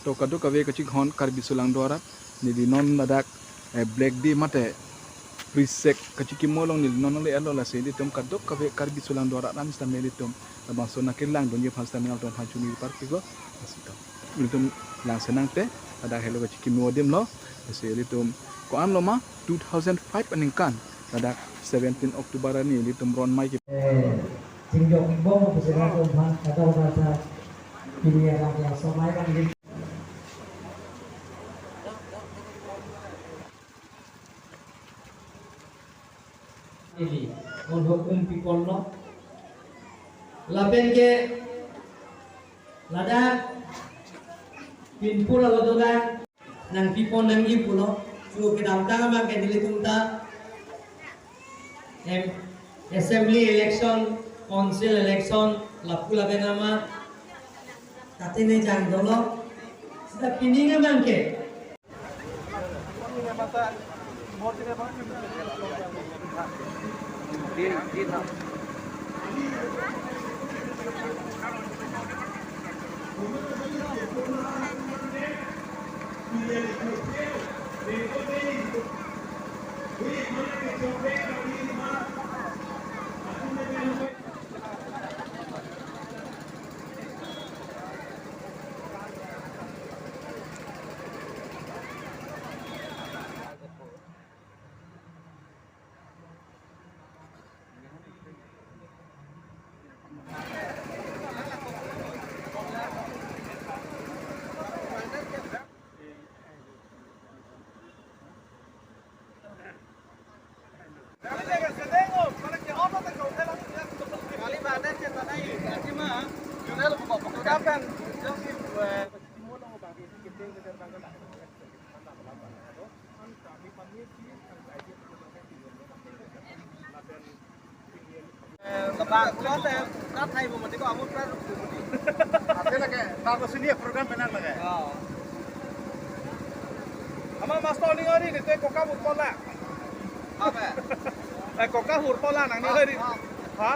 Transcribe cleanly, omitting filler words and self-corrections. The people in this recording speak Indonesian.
To kadu kawe kecik hon karbi sulang dorat nili non madak black di mate prisek kecik molong nili non le alo la seli tom kadu kawe karbi sulang dorat nan sta meli tom abang sona kilang donye phasta menal tom phachuni par pigo asita tom lang senang te ada hello kecik modem lo seli tom ko am lo ma 2005 aningkan ada 17 Oktober ni li tom ron mai Sinjok ibo mo sila ko ban kadaw na sa pilihan yang somai kan ini untuk people no lapen ke lada pinpul lo doga nang people nang ipulo so kedamta ma ke dilitumta assembly election council election lapula benama katene jang dolo sudah pininga bangke Bang, kita thay một tí có một cái thế là cái bao có suy nghĩ program bên năng là cái ama master ni ngari ni te koka hur pola apa eh koka hur pola nang ni ngari ha